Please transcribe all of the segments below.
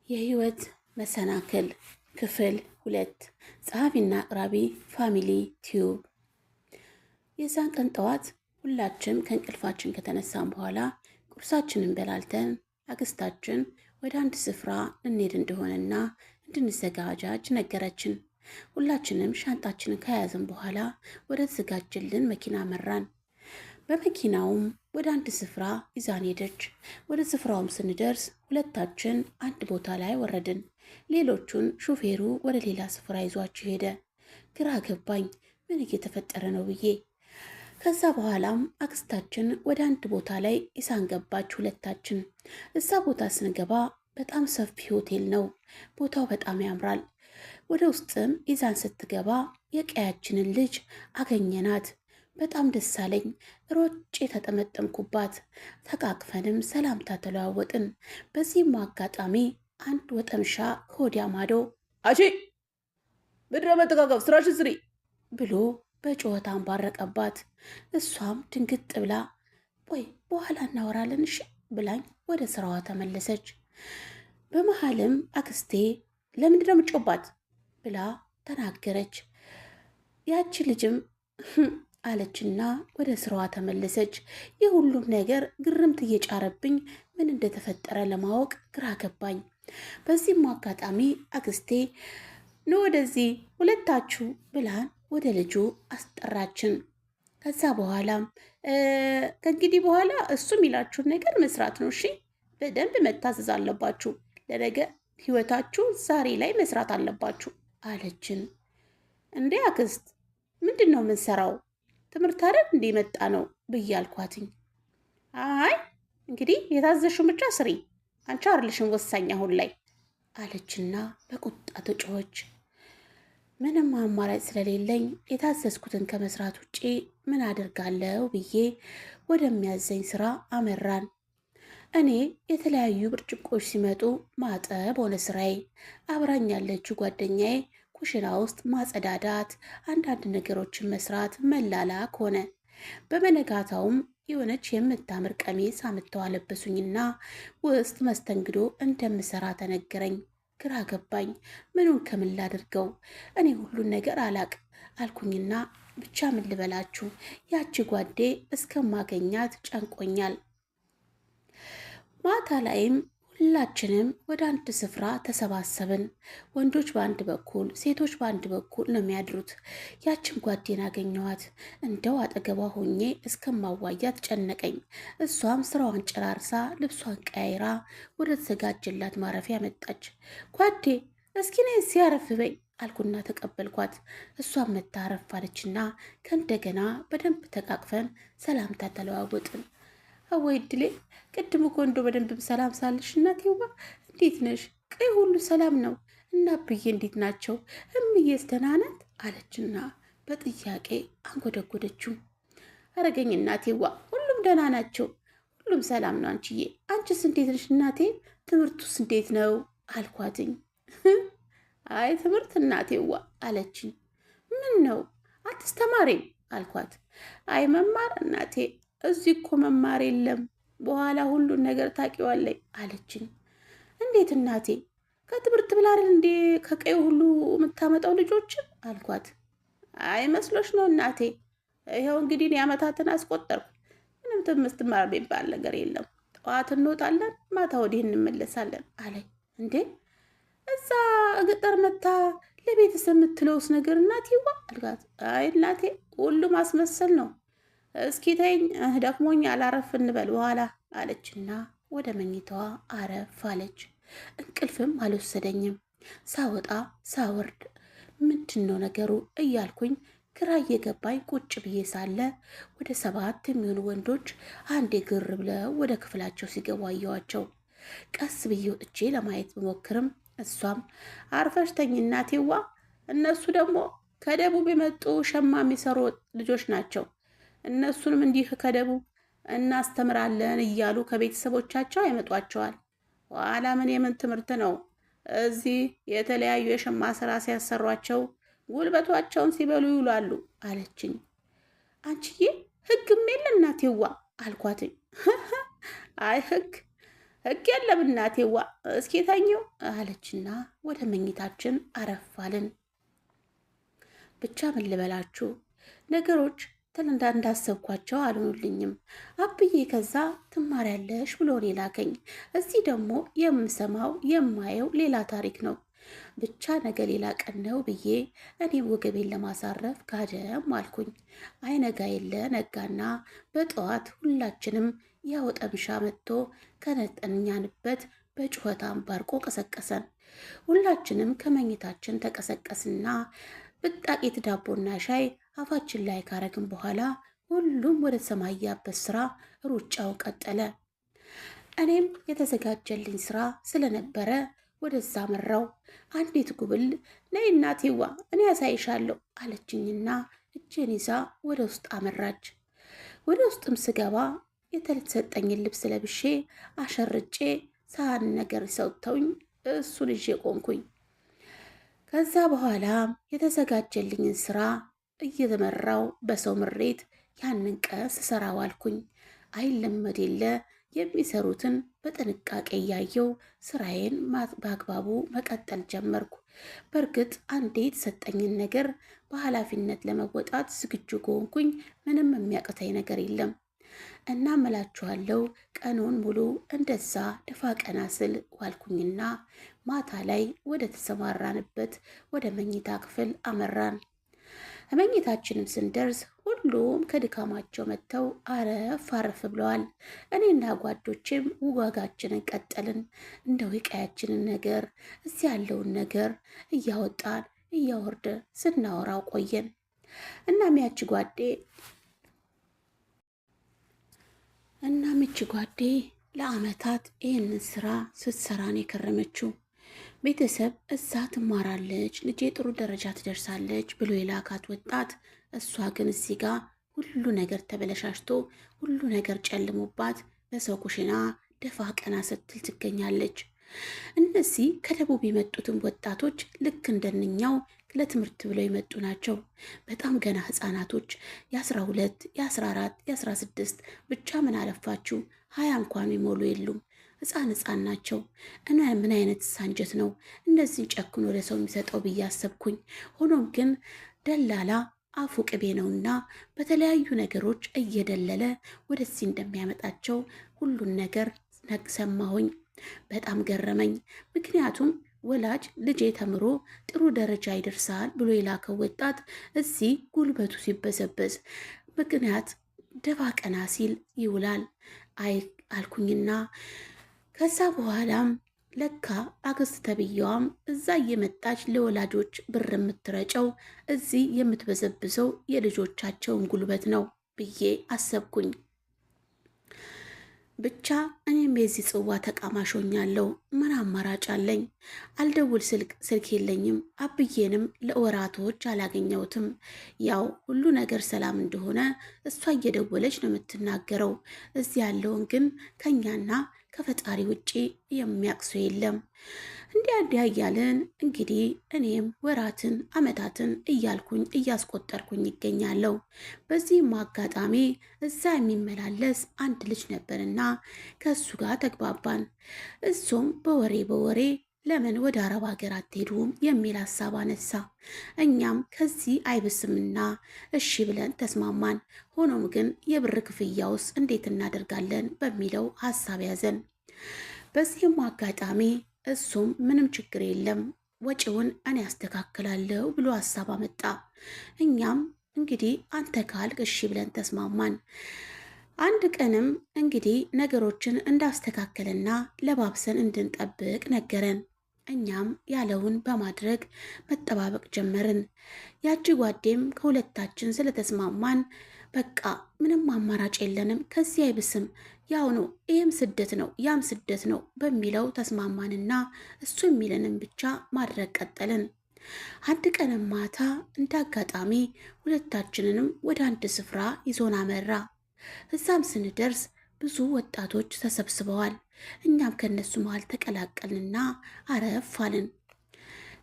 የህይወት መሰናክል ክፍል 2 ጸሐፊና አቅራቢ ፋሚሊ ቲዩብ። የዛን ቀን ጠዋት ሁላችንም ከእንቅልፋችን ከተነሳን በኋላ ቁርሳችንን በላልተን አክስታችን ወደ አንድ ስፍራ ልንሄድ እንደሆነና እንድንዘጋጃጅ ነገረችን። ሁላችንም ሻንጣችንን ከያዝን በኋላ ወደ ተዘጋጀልን መኪና መራን። በመኪናውም ወደ አንድ ስፍራ ይዛን ሄደች። ወደ ስፍራውም ስንደርስ ሁለታችን አንድ ቦታ ላይ ወረድን። ሌሎቹን ሹፌሩ ወደ ሌላ ስፍራ ይዟቸው ሄደ። ግራ ገባኝ፣ ምን እየተፈጠረ ነው ብዬ። ከዛ በኋላም አክስታችን ወደ አንድ ቦታ ላይ ይዛን ገባች። ሁለታችን እዛ ቦታ ስንገባ በጣም ሰፊ ሆቴል ነው። ቦታው በጣም ያምራል። ወደ ውስጥም ይዛን ስትገባ የቀያችንን ልጅ አገኘናት። በጣም ደስ አለኝ። ሮጬ ተጠመጠምኩባት። ተቃቅፈንም ሰላምታ ተለዋወጥን። በዚህም አጋጣሚ አንድ ወጠምሻ ከወዲያ ማዶ አቺ ምድረ መጠቃቀፍ ስራሽ ስሪ ብሎ በጩኸት አንባረቀባት። እሷም ድንግጥ ብላ ቆይ በኋላ እናወራለን እሺ ብላኝ ወደ ስራዋ ተመለሰች። በመሃልም አክስቴ ለምንድን ነው የምትጮባት ብላ ተናገረች። ያቺ ልጅም አለችና ወደ ስራዋ ተመለሰች። የሁሉም ነገር ግርምት እየጫረብኝ ምን እንደተፈጠረ ለማወቅ ግራ ገባኝ። በዚህም አጋጣሚ አክስቴ ኑ ወደዚህ ሁለታችሁ ብላን ወደ ልጁ አስጠራችን። ከዛ በኋላም ከእንግዲህ በኋላ እሱ የሚላችሁን ነገር መስራት ነው እሺ፣ በደንብ መታዘዝ አለባችሁ። ለነገ ህይወታችሁ ዛሬ ላይ መስራት አለባችሁ አለችን። እንዴ አክስት ምንድን ነው የምንሰራው? ትምህርት አይደል እንደ መጣ ነው ብዬ አልኳትኝ። አይ እንግዲህ የታዘዝሽውን ብቻ ስሪ፣ አንቺ አይደለሽም ወሳኝ አሁን ላይ አለችና በቁጣ ተጮኸች። ምንም አማራጭ ስለሌለኝ የታዘዝኩትን ከመስራት ውጪ ምን አደርጋለሁ ብዬ ወደሚያዘኝ ስራ አመራን። እኔ የተለያዩ ብርጭቆች ሲመጡ ማጠብ ሆነ ስራዬ። አብራኝ ያለችው ጓደኛዬ ኩሽና ውስጥ ማጸዳዳት፣ አንዳንድ ነገሮችን መስራት፣ መላላክ ሆነ። በመነጋታውም የሆነች የምታምር ቀሚስ አምጥተው አለበሱኝና ውስጥ መስተንግዶ እንደምሰራ ተነገረኝ። ግራ ገባኝ። ምኑን ከምን ላድርገው? እኔ ሁሉን ነገር አላቅ አልኩኝና ብቻ ምን ልበላችሁ፣ ያቺ ጓዴ እስከማገኛት ጨንቆኛል። ማታ ላይም ሁላችንም ወደ አንድ ስፍራ ተሰባሰብን። ወንዶች በአንድ በኩል ሴቶች በአንድ በኩል ነው የሚያድሩት። ያችን ጓዴን አገኘኋት። እንደው አጠገቧ ሆኜ እስከማዋያት ጨነቀኝ። እሷም ስራዋን ጨራርሳ ልብሷን ቀያይራ ወደ ተዘጋጀላት ማረፊያ መጣች። ጓዴ እስኪ ነይ ሲያረፍ በይ አልኩና ተቀበልኳት። እሷም መታረፍ አለችና ከእንደገና በደንብ ተቃቅፈን ሰላምታ ተለዋወጥን። አወይ ድሌ ቅድም እኮ እንደው በደንብ ሰላም ሳልሽ እናቴዋ እንዴት ነሽ? ቀይ ሁሉ ሰላም ነው እና ብዬ እንዴት ናቸው? እምዬስ ደህና ናት አለችና በጥያቄ አንጎደጎደችው። አረገኝ እናቴዋ ሁሉም ደህና ናቸው፣ ሁሉም ሰላም ነው። አንቺዬ አንቺስ እንዴት ነሽ እናቴ? ትምህርቱስ እንዴት ነው አልኳትኝ። አይ ትምህርት እናቴዋ አለችኝ። ምን ነው አትስተማሪም አልኳት። አይ መማር እናቴ እዚህ እኮ መማር የለም፣ በኋላ ሁሉን ነገር ታውቂዋለሽ አለችኝ። እንዴት እናቴ? ከትምህርት ብላ አይደል እንዴ ከቀዩ ሁሉ የምታመጣው ልጆችን አልኳት። አይ መስሎሽ ነው እናቴ፣ ይኸው እንግዲህ እኔ ዓመታትን አስቆጠርኩ። ምንም ትምህርት ማር የሚባል ነገር የለም። ጠዋት እንወጣለን፣ ማታ ወዲህ እንመለሳለን አለኝ። እንዴ እዛ ገጠር መታ ለቤተሰብ የምትለውስ ነገር እናቴዋ አልኳት። አይ እናቴ ሁሉም ማስመሰል ነው። እስኪ ተይኝ ደክሞኝ አላረፍ እንበል በኋላ አለችና ወደ መኝታዋ አረፍ አለች። እንቅልፍም አልወሰደኝም። ሳወጣ ሳወርድ ምንድን ነው ነገሩ እያልኩኝ ግራ እየገባኝ ቁጭ ብዬ ሳለ ወደ 7 የሚሆኑ ወንዶች አንዴ ግር ብለው ወደ ክፍላቸው ሲገቡ አየኋቸው። ቀስ ብዬ ወጥቼ ለማየት ብሞክርም እሷም አርፈሽ ተኝ እናቴዋ፣ እነሱ ደግሞ ከደቡብ የመጡ ሸማ የሚሰሩ ልጆች ናቸው፣ እነሱንም እንዲህ ከደቡብ እናስተምራለን እያሉ ከቤተሰቦቻቸው ያመጧቸዋል። ኋላ ምን የምን ትምህርት ነው እዚህ የተለያዩ የሸማ ስራ ሲያሰሯቸው ጉልበቷቸውን ሲበሉ ይውላሉ አለችኝ። አንቺዬ ህግም የለ እናቴዋ አልኳትኝ። አይ ህግ ህግ የለም እናቴዋ፣ እስኪ ተኚው አለችና ወደ መኝታችን አረፋልን። ብቻ ምን ልበላችሁ ነገሮች እንዳሰብኳቸው አልሆኑልኝም። አብዬ ከዛ ትማሪያለሽ ብሎ ላከኝ። እዚህ ደግሞ የምሰማው የማየው ሌላ ታሪክ ነው። ብቻ ነገ ሌላ ቀን ነው ብዬ እኔም ወገቤን ለማሳረፍ ጋደም አልኩኝ። አይነጋ የለ ነጋና በጠዋት ሁላችንም ያው ጠብሻ መጥቶ ከነጠኛንበት በጩኸት አንባርቆ ቀሰቀሰን። ሁላችንም ከመኝታችን ተቀሰቀስና ብጣቂት ዳቦና ሻይ አፋችን ላይ ካረግን በኋላ ሁሉም ወደ ሰማይ ያበት ስራ ሩጫው ቀጠለ። እኔም የተዘጋጀልኝ ስራ ስለነበረ ወደዛ መራው። አንዲት ጉብል ነይ እናቴዋ እኔ ያሳይሻለሁ አለችኝና እጄን ይዛ ወደ ውስጥ አመራች። ወደ ውስጥም ስገባ የተሰጠኝን ልብስ ለብሼ አሸርጬ ሳህን ነገር ሰውተውኝ እሱን ይዤ ቆምኩኝ። ከዛ በኋላ የተዘጋጀልኝን ስራ እየተመራው በሰው ምሬት ያንን ቀን ስሰራ ዋልኩኝ። አይለመድ የለ የሚሰሩትን በጥንቃቄ እያየው ስራዬን በአግባቡ መቀጠል ጀመርኩ። በእርግጥ አንዴ የተሰጠኝን ነገር በኃላፊነት ለመወጣት ዝግጁ ከሆንኩኝ ምንም የሚያቅተኝ ነገር የለም። እና እምላችኋለሁ ቀኑን ሙሉ እንደዛ ደፋ ቀና ስል ዋልኩኝና ማታ ላይ ወደ ተሰማራንበት ወደ መኝታ ክፍል አመራን። መኝታችንም ስንደርስ ሁሉም ከድካማቸው መጥተው አረፍ አረፍ ብለዋል። እኔና ጓዶችም ውጋጋችንን ቀጠልን። እንደው የቀያችንን ነገር እዚህ ያለውን ነገር እያወጣን እያወርደ ስናወራው ቆየን። እናም ያቺ ጓዴ ለአመታት ይህንን ስራ ስትሰራን የከረመችው ቤተሰብ እዛ ትማራለች፣ ልጄ ጥሩ ደረጃ ትደርሳለች ብሎ የላካት ወጣት፣ እሷ ግን እዚህ ጋር ሁሉ ነገር ተበለሻሽቶ ሁሉ ነገር ጨልሞባት በሰው ኩሽና ደፋ ቀና ስትል ትገኛለች። እነዚህ ከደቡብ የመጡትን ወጣቶች ልክ እንደንኛው ለትምህርት ብለው የመጡ ናቸው። በጣም ገና ህፃናቶች የ12 የ14 የ16 ብቻ ምን አለፋችሁ 20 እንኳን የሚሞሉ የሉም። ህፃን ናቸው። እና ምን አይነት ሳንጀት ነው እነዚህን ጨክኖ ወደ ሰው የሚሰጠው ብዬ አሰብኩኝ። ሆኖም ግን ደላላ አፉ ቅቤ ነውና በተለያዩ ነገሮች እየደለለ ወደዚህ እንደሚያመጣቸው ሁሉን ነገር ሰማሁኝ። በጣም ገረመኝ። ምክንያቱም ወላጅ ልጄ ተምሮ ጥሩ ደረጃ ይደርሳል ብሎ የላከው ወጣት እዚህ ጉልበቱ ሲበዘበዝ ምክንያት ደፋ ቀና ሲል ይውላል። አይ አልኩኝና ከዛ በኋላም ለካ አክስት ተብዬዋም እዛ እየመጣች ለወላጆች ብር የምትረጨው እዚህ የምትበዘብዘው የልጆቻቸውን ጉልበት ነው ብዬ አሰብኩኝ። ብቻ እኔም የዚህ ጽዋ ተቃማሽ ሆኛለሁ። ምን አማራጭ አለኝ? አልደውል ስልክ የለኝም። አብዬንም ለወራቶች አላገኘሁትም። ያው ሁሉ ነገር ሰላም እንደሆነ እሷ እየደወለች ነው የምትናገረው። እዚህ ያለውን ግን ከኛና ከፈጣሪ ውጪ የሚያቅሱ የለም። እንዲያ እያልን እንግዲህ እኔም ወራትን አመታትን እያልኩኝ እያስቆጠርኩኝ ይገኛለሁ። በዚህም አጋጣሚ እዛ የሚመላለስ አንድ ልጅ ነበርና ከእሱ ጋር ተግባባን። እሱም በወሬ ለምን ወደ አረብ ሀገር አትሄዱም የሚል ሀሳብ አነሳ። እኛም ከዚህ አይብስምና እሺ ብለን ተስማማን። ሆኖም ግን የብር ክፍያውስ እንዴት እናደርጋለን በሚለው ሀሳብ ያዘን። በዚህም አጋጣሚ እሱም ምንም ችግር የለም ወጪውን እኔ ያስተካክላለሁ ብሎ ሀሳብ አመጣ። እኛም እንግዲህ አንተ ካልክ እሺ ብለን ተስማማን። አንድ ቀንም እንግዲህ ነገሮችን እንዳስተካከልና ለባብሰን እንድንጠብቅ ነገረን። እኛም ያለውን በማድረግ መጠባበቅ ጀመርን። ያቺ ጓዴም ከሁለታችን ስለተስማማን በቃ ምንም አማራጭ የለንም፣ ከዚህ አይብስም፣ ያው ነው፣ ይህም ስደት ነው፣ ያም ስደት ነው በሚለው ተስማማንና እሱ የሚለንም ብቻ ማድረግ ቀጠልን። አንድ ቀንም ማታ እንደ አጋጣሚ ሁለታችንንም ወደ አንድ ስፍራ ይዞን አመራ። እዛም ስንደርስ ብዙ ወጣቶች ተሰብስበዋል። እኛም ከነሱ መሃል ተቀላቀልንና አረፍ አልን።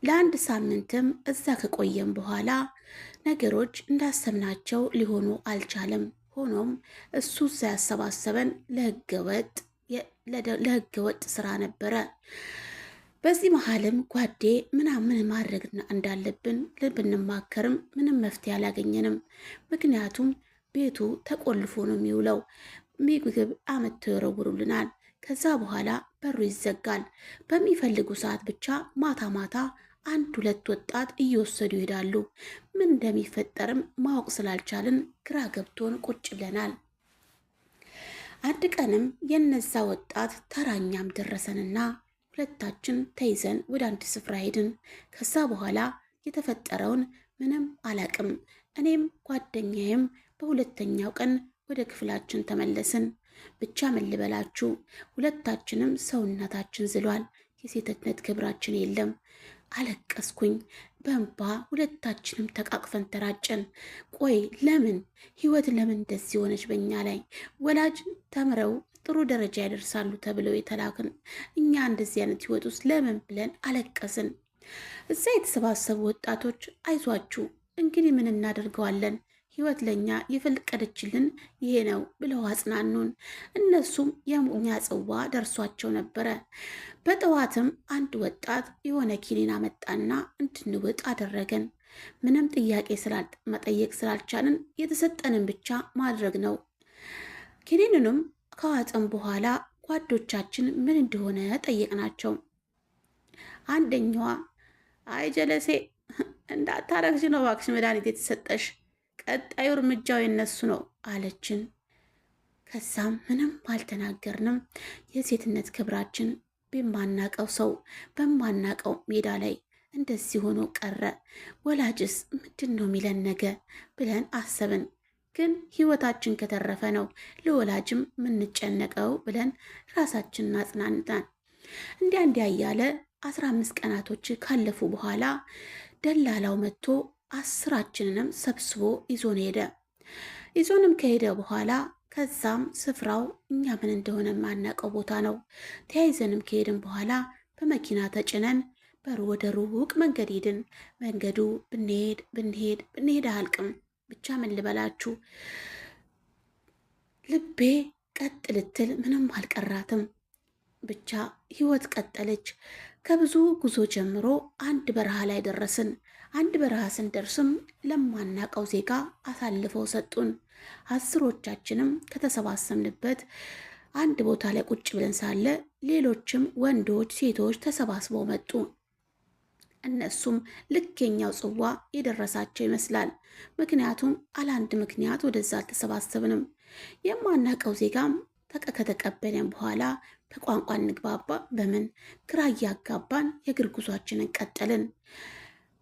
ለአንድ ሳምንትም እዛ ከቆየም በኋላ ነገሮች እንዳሰብናቸው ሊሆኑ አልቻለም። ሆኖም እሱ እዛ ያሰባሰበን ለህገወጥ ለህገ ወጥ ስራ ነበረ። በዚህ መሀልም ጓዴ ምናምን ማድረግ እንዳለብን ብንማከርም ምንም መፍትሄ አላገኘንም። ምክንያቱም ቤቱ ተቆልፎ ነው የሚውለው። ምግብ አመጥተው ይወረውሩልናል። ከዛ በኋላ በሩ ይዘጋል። በሚፈልጉ ሰዓት ብቻ ማታ ማታ አንድ ሁለት ወጣት እየወሰዱ ይሄዳሉ። ምን እንደሚፈጠርም ማወቅ ስላልቻልን ግራ ገብቶን ቁጭ ብለናል። አንድ ቀንም የነዛ ወጣት ተራኛም ደረሰንና ሁለታችን ተይዘን ወደ አንድ ስፍራ ሄድን። ከዛ በኋላ የተፈጠረውን ምንም አላቅም። እኔም ጓደኛዬም በሁለተኛው ቀን ወደ ክፍላችን ተመለስን። ብቻ ምን ልበላችሁ፣ ሁለታችንም ሰውነታችን ዝሏል። የሴትነት ክብራችን የለም። አለቀስኩኝ በእንባ። ሁለታችንም ተቃቅፈን ተራጨን። ቆይ ለምን ህይወት ለምን እንደዚህ ሆነች በእኛ ላይ? ወላጅ ተምረው ጥሩ ደረጃ ያደርሳሉ ተብለው የተላክን እኛ እንደዚህ አይነት ህይወት ውስጥ ለምን ብለን አለቀስን። እዛ የተሰባሰቡ ወጣቶች አይዟችሁ እንግዲህ ምን እናደርገዋለን፣ ህይወት ለኛ የፈቀደችልን ይሄ ነው ብለው አጽናኑን። እነሱም የሙኛ ጽዋ ደርሷቸው ነበረ። በጠዋትም አንድ ወጣት የሆነ ኪኒን አመጣና እንድንውጥ አደረገን። ምንም ጥያቄ መጠየቅ ስላልቻልን የተሰጠንን ብቻ ማድረግ ነው። ኪኒንንም ከዋጥን በኋላ ጓዶቻችን ምን እንደሆነ ጠየቅናቸው። አንደኛዋ አይ ጀለሴ እንዳታረግሽ ነው እባክሽ መድኃኒት የተሰጠሽ፣ ቀጣዩ እርምጃው የነሱ ነው አለችን። ከዛም ምንም አልተናገርንም። የሴትነት ክብራችን በማናቀው ሰው በማናቀው ሜዳ ላይ እንደዚህ ሆኖ ቀረ። ወላጅስ ምንድን ነው የሚለን ነገ ብለን አሰብን። ግን ህይወታችን ከተረፈ ነው ለወላጅም የምንጨነቀው ብለን ራሳችንን አጽናንተን እንዲያ እያለ 15 ቀናቶች ካለፉ በኋላ ደላላው መጥቶ 10ችንንም ሰብስቦ ይዞን ሄደ። ይዞንም ከሄደ በኋላ ከዛም ስፍራው እኛ ምን እንደሆነ የማናውቀው ቦታ ነው። ተያይዘንም ከሄድን በኋላ በመኪና ተጭነን ወደ ሩቅ መንገድ ሄድን። መንገዱ ብንሄድ አያልቅም። ብቻ ምን ልበላችሁ ልቤ ቀጥ ልትል ምንም አልቀራትም። ብቻ ህይወት ቀጠለች። ከብዙ ጉዞ ጀምሮ አንድ በረሃ ላይ ደረስን። አንድ በረሃ ስንደርስም ለማናቀው ዜጋ አሳልፈው ሰጡን። 10ዎቻችንም ከተሰባሰብንበት አንድ ቦታ ላይ ቁጭ ብለን ሳለ ሌሎችም ወንዶች፣ ሴቶች ተሰባስበው መጡ። እነሱም ልክ የኛው ጽዋ የደረሳቸው ይመስላል። ምክንያቱም አላንድ ምክንያት ወደዛ አልተሰባሰብንም። የማናቀው ዜጋም ከተቀበለን በኋላ በቋንቋ እንግባባ በምን ግራ እያጋባን የእግር ጉዟችንን ቀጠልን።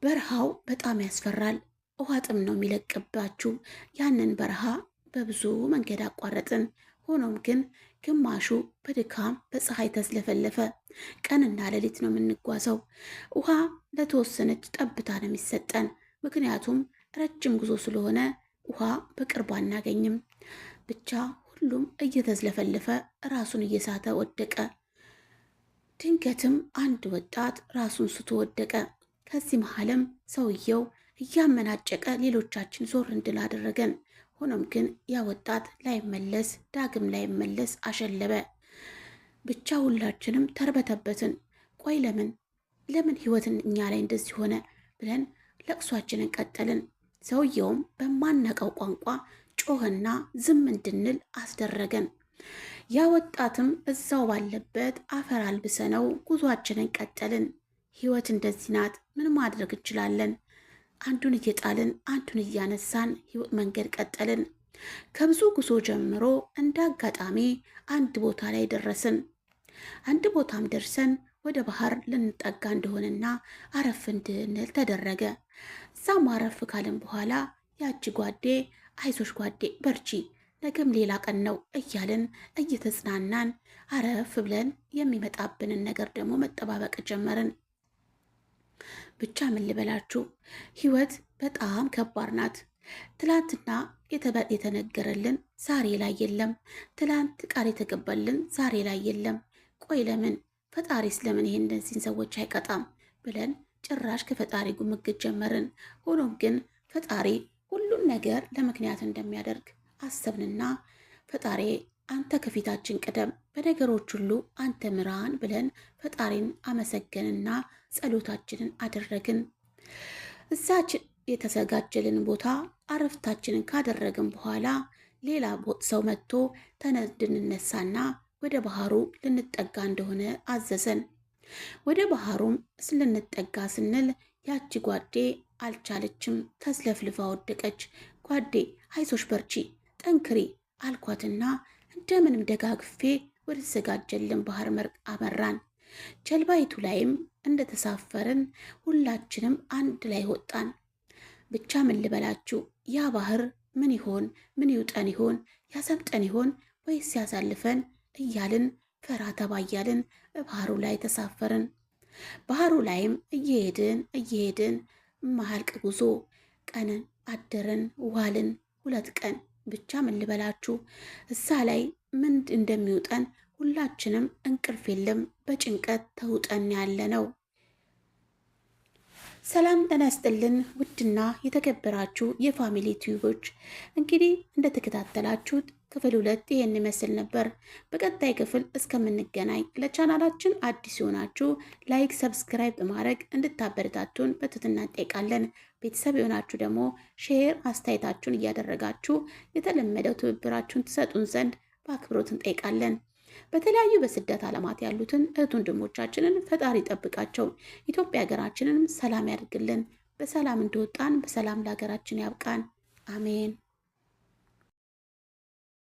በረሃው በጣም ያስፈራል። ውሃ ጥም ነው የሚለቅባችሁ። ያንን በረሃ በብዙ መንገድ አቋረጥን። ሆኖም ግን ግማሹ በድካም በፀሐይ ተስለፈለፈ። ቀንና ሌሊት ነው የምንጓዘው። ውሃ ለተወሰነች ጠብታ ነው የሚሰጠን። ምክንያቱም ረጅም ጉዞ ስለሆነ ውሃ በቅርቡ አናገኝም። ብቻ ሁሉም እየተዝለፈለፈ ራሱን እየሳተ ወደቀ። ድንገትም አንድ ወጣት ራሱን ስቶ ወደቀ። ከዚህ መሀልም ሰውየው እያመናጨቀ ሌሎቻችን ዞር እንድል አደረገን። ሆኖም ግን ያ ወጣት ላይመለስ ዳግም ላይመለስ አሸለበ። ብቻ ሁላችንም ተርበተበትን። ቆይ ለምን ህይወትን እኛ ላይ እንደዚህ ሆነ ብለን ለቅሷችንን ቀጠልን። ሰውየውም በማናቀው ቋንቋ ጮህና ዝም እንድንል አስደረገን። ያ ወጣትም እዛው ባለበት አፈር አልብሰነው ጉዟችንን ቀጠልን። ህይወት እንደዚህ ናት። ምን ማድረግ እንችላለን? አንዱን እየጣልን አንዱን እያነሳን መንገድ ቀጠልን። ከብዙ ጉዞ ጀምሮ እንደ አጋጣሚ አንድ ቦታ ላይ ደረስን። አንድ ቦታም ደርሰን ወደ ባህር ልንጠጋ እንደሆነና አረፍ እንድንል ተደረገ። እዛም አረፍ ካልን በኋላ ያቺ ጓዴ አይዞሽ ጓዴ በርቺ፣ ነገም ሌላ ቀን ነው እያልን እየተጽናናን አረፍ ብለን የሚመጣብንን ነገር ደግሞ መጠባበቅ ጀመርን። ብቻ ምን ልበላችሁ ህይወት በጣም ከባድ ናት። ትላንትና የተነገረልን ዛሬ ላይ የለም። ትላንት ቃል የተገባልን ዛሬ ላይ የለም። ቆይ ለምን ፈጣሪስ ለምን ይሄ እነዚህን ሰዎች አይቀጣም ብለን ጭራሽ ከፈጣሪ ጉምግት ጀመርን። ሆኖም ግን ፈጣሪ ሁሉን ነገር ለምክንያት እንደሚያደርግ አሰብንና ፈጣሪ አንተ ከፊታችን ቅደም፣ በነገሮች ሁሉ አንተ ምራን ብለን ፈጣሪን አመሰገንና ጸሎታችንን አደረግን። እዛች የተዘጋጀልን ቦታ አረፍታችንን ካደረግን በኋላ ሌላ ሰው መጥቶ እንድንነሳና ወደ ባህሩ ልንጠጋ እንደሆነ አዘዘን። ወደ ባህሩም ልንጠጋ ስንል ያቺ ጓዴ አልቻለችም፣ ተስለፍልፋ ወደቀች። ጓዴ አይዞሽ በርቺ ጠንክሪ አልኳትና እንደምንም ደጋግፌ ወደ ተዘጋጀልን ባህር አመራን። ጀልባይቱ ላይም እንደተሳፈርን ሁላችንም አንድ ላይ ወጣን። ብቻ ምን ልበላችሁ፣ ያ ባህር ምን ይሆን? ምን ይውጠን ይሆን? ያሰምጠን ይሆን ወይስ ያሳልፈን እያልን ፈራ ተባ እያልን ባህሩ ላይ ተሳፈርን። ባህሩ ላይም እየሄድን ማያልቅ ጉዞ ቀንን አደርን ዋልን። 2 ቀን ብቻ ምን ልበላችሁ፣ እዛ ላይ ምን እንደሚውጠን ሁላችንም እንቅልፍ የለም፣ በጭንቀት ተውጠን ያለ ነው። ሰላም ጤና ይስጥልን ውድና የተከበራችሁ የፋሚሊ ቲዩቦች፣ እንግዲህ እንደተከታተላችሁት ክፍል 2 ይሄን ይመስል ነበር። በቀጣይ ክፍል እስከምንገናኝ ለቻናላችን አዲስ የሆናችሁ ላይክ፣ ሰብስክራይብ በማድረግ እንድታበረታቱን በትህትና እንጠይቃለን። ቤተሰብ የሆናችሁ ደግሞ ሼር፣ አስተያየታችሁን እያደረጋችሁ የተለመደው ትብብራችሁን ትሰጡን ዘንድ በአክብሮት እንጠይቃለን። በተለያዩ በስደት ዓለማት ያሉትን እህት ወንድሞቻችንን ፈጣሪ ይጠብቃቸው። ኢትዮጵያ ሀገራችንንም ሰላም ያድርግልን። በሰላም እንደወጣን በሰላም ለሀገራችን ያብቃን። አሜን።